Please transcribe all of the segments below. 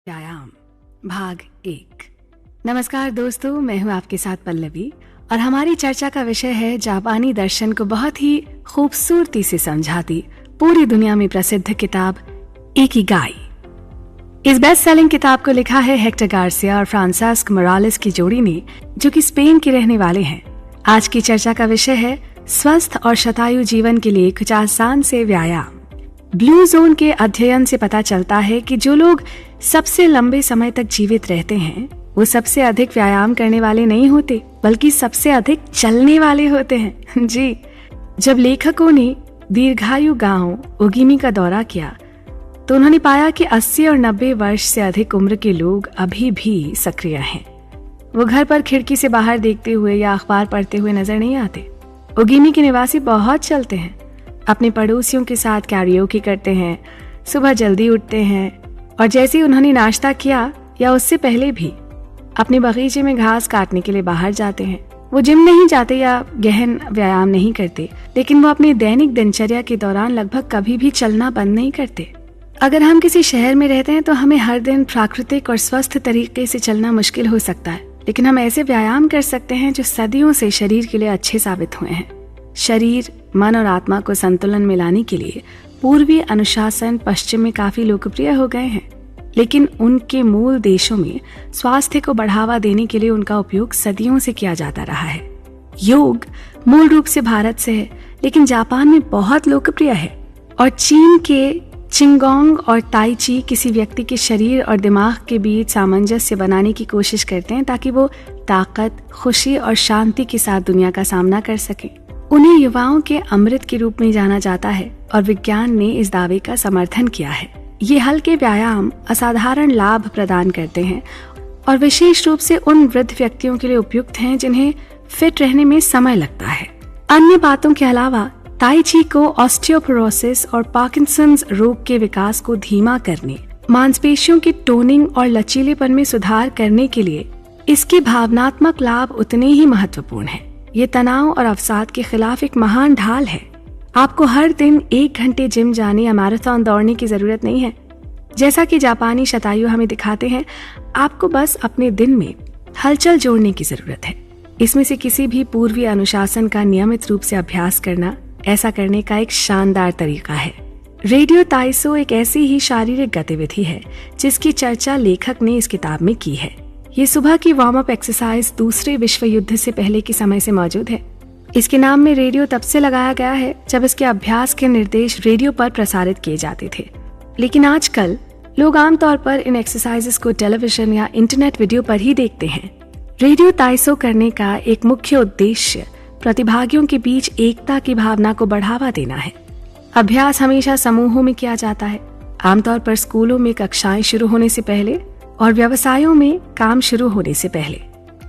व्यायाम भाग 1। नमस्कार दोस्तों, मैं हूं आपके साथ पल्लवी और हमारी चर्चा का विषय है जापानी दर्शन को बहुत ही खूबसूरती से समझाती पूरी दुनिया में प्रसिद्ध किताब इकिगाई। इस बेस्ट सेलिंग किताब को लिखा है हेक्टर गार्सिया और फ्रांसेस्को मोरालेस की जोड़ी ने, जो कि स्पेन के रहने वाले हैं। आज की चर्चा का विषय है स्वस्थ और शतायु जीवन के लिए कुछ आसान से व्यायाम। ब्लू जोन के अध्ययन से पता चलता है कि जो लोग सबसे लंबे समय तक जीवित रहते हैं वो सबसे अधिक व्यायाम करने वाले नहीं होते, बल्कि सबसे अधिक चलने वाले होते हैं। जी, जब लेखकों ने दीर्घायु गांव ओगिमी का दौरा किया तो उन्होंने पाया कि 80 और 90 वर्ष से अधिक उम्र के लोग अभी भी सक्रिय हैं। वो घर पर खिड़की से बाहर देखते हुए या अखबार पढ़ते हुए नजर नहीं आते। ओगिमी के निवासी बहुत चलते हैं, अपने पड़ोसियों के साथ कैरियोकी करते हैं, सुबह जल्दी उठते हैं और जैसे ही उन्होंने नाश्ता किया या उससे पहले भी अपने बगीचे में घास काटने के लिए बाहर जाते हैं। वो जिम नहीं जाते या गहन व्यायाम नहीं करते, लेकिन वो अपनी दैनिक दिनचर्या के दौरान लगभग कभी भी चलना बंद नहीं करते। अगर हम किसी शहर में रहते हैं तो हमें हर दिन प्राकृतिक और स्वस्थ तरीके से चलना मुश्किल हो सकता है, लेकिन हम ऐसे व्यायाम कर सकते हैं जो सदियों से शरीर के लिए अच्छे साबित हुए हैं। शरीर, मन और आत्मा को संतुलन में लाने के लिए पूर्वी अनुशासन पश्चिम में काफी लोकप्रिय हो गए हैं, लेकिन उनके मूल देशों में स्वास्थ्य को बढ़ावा देने के लिए उनका उपयोग सदियों से किया जाता रहा है। योग मूल रूप से भारत से है, लेकिन जापान में बहुत लोकप्रिय है और चीन के चिंगोंग और ताई ची किसी व्यक्ति के शरीर और दिमाग के बीच सामंजस्य बनाने की कोशिश करते हैं ताकि वो ताकत, खुशी और शांति के साथ दुनिया का सामना कर सके। उन्हें युवाओं के अमृत के रूप में जाना जाता है और विज्ञान ने इस दावे का समर्थन किया है। ये हल्के व्यायाम असाधारण लाभ प्रदान करते हैं और विशेष रूप से उन वृद्ध व्यक्तियों के लिए उपयुक्त हैं जिन्हें फिट रहने में समय लगता है। अन्य बातों के अलावा ताई ची को ऑस्टियोपोरोसिस और पार्किंसंस रोग के विकास को धीमा करने, मांसपेशियों की टोनिंग और लचीलेपन में सुधार करने के लिए इसके भावनात्मक लाभ उतने ही महत्वपूर्ण हैं। ये तनाव और अवसाद के खिलाफ एक महान ढाल है। आपको हर दिन 1 घंटे जिम जाने या मैराथन दौड़ने की जरूरत नहीं है। जैसा कि जापानी शतायु हमें दिखाते हैं, आपको बस अपने दिन में हलचल जोड़ने की जरूरत है। इसमें से किसी भी पूर्वी अनुशासन का नियमित रूप से अभ्यास करना ऐसा करने का एक शानदार तरीका है। रेडियो ताइसो एक ऐसी ही शारीरिक गतिविधि है जिसकी चर्चा लेखक ने इस किताब में की है। ये सुबह की वार्म अप एक्सरसाइज दूसरे विश्व युद्ध से पहले के समय से मौजूद है। इसके नाम में रेडियो तब से लगाया गया है जब इसके अभ्यास के निर्देश रेडियो पर प्रसारित किए जाते थे, लेकिन आजकल लोग आमतौर पर इन एक्सरसाइजेस को टेलीविजन या इंटरनेट वीडियो पर ही देखते हैं। रेडियो ताइसो करने का एक मुख्य उद्देश्य प्रतिभागियों के बीच एकता की भावना को बढ़ावा देना है। अभ्यास हमेशा समूहों में किया जाता है, आमतौर पर स्कूलों में कक्षाएं शुरू होने से पहले और व्यवसायों में काम शुरू होने से पहले।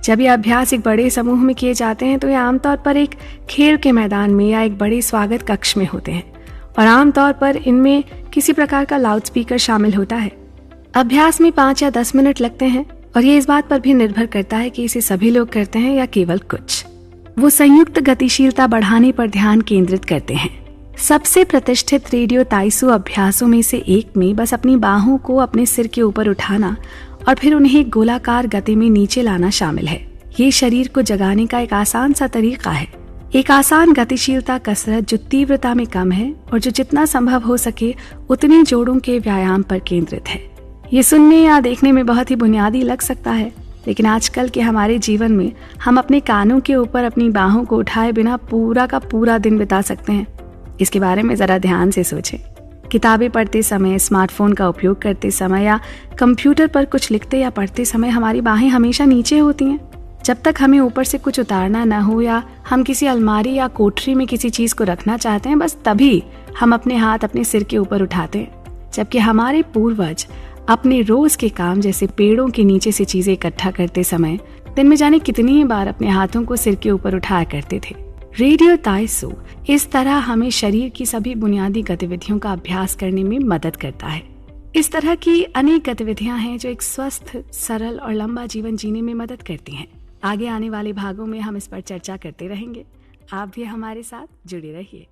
जब ये अभ्यास एक बड़े समूह में किए जाते हैं तो ये आमतौर पर एक खेल के मैदान में या एक बड़े स्वागत कक्ष में होते हैं और आमतौर पर इनमें किसी प्रकार का लाउडस्पीकर शामिल होता है। अभ्यास में 5 या 10 मिनट लगते हैं और ये इस बात पर भी निर्भर करता है कि इसे सभी लोग करते हैं या केवल कुछ। वो संयुक्त गतिशीलता बढ़ाने पर ध्यान केंद्रित करते हैं। सबसे प्रतिष्ठित रेडियो ताइसो अभ्यासों में से एक में बस अपनी बाहों को अपने सिर के ऊपर उठाना और फिर उन्हें गोलाकार गति में नीचे लाना शामिल है। ये शरीर को जगाने का एक आसान सा तरीका है, एक आसान गतिशीलता कसरत जो तीव्रता में कम है और जो जितना संभव हो सके उतने जोड़ों के व्यायाम पर केंद्रित है। ये सुनने या देखने में बहुत ही बुनियादी लग सकता है, लेकिन आजकल के हमारे जीवन में हम अपने कानों के ऊपर अपनी बाहों को उठाए बिना पूरा का पूरा दिन बिता सकते हैं। इसके बारे में जरा ध्यान से सोचें। किताबें पढ़ते समय, स्मार्टफोन का उपयोग करते समय या कंप्यूटर पर कुछ लिखते या पढ़ते समय हमारी बाहें हमेशा नीचे होती हैं। जब तक हमें ऊपर से कुछ उतारना न हो या हम किसी अलमारी या कोठरी में किसी चीज को रखना चाहते हैं, बस तभी हम अपने हाथ अपने सिर के ऊपर उठाते हैं। जबकि हमारे पूर्वज अपने रोज के काम जैसे पेड़ों के नीचे से चीजें इकट्ठा करते समय दिन में जाने कितनी बार अपने हाथों को सिर के ऊपर उठाया करते थे। रेडियो ताइसो इस तरह हमें शरीर की सभी बुनियादी गतिविधियों का अभ्यास करने में मदद करता है। इस तरह की अनेक गतिविधियां हैं जो एक स्वस्थ, सरल और लंबा जीवन जीने में मदद करती हैं। आगे आने वाले भागों में हम इस पर चर्चा करते रहेंगे। आप भी हमारे साथ जुड़े रहिए।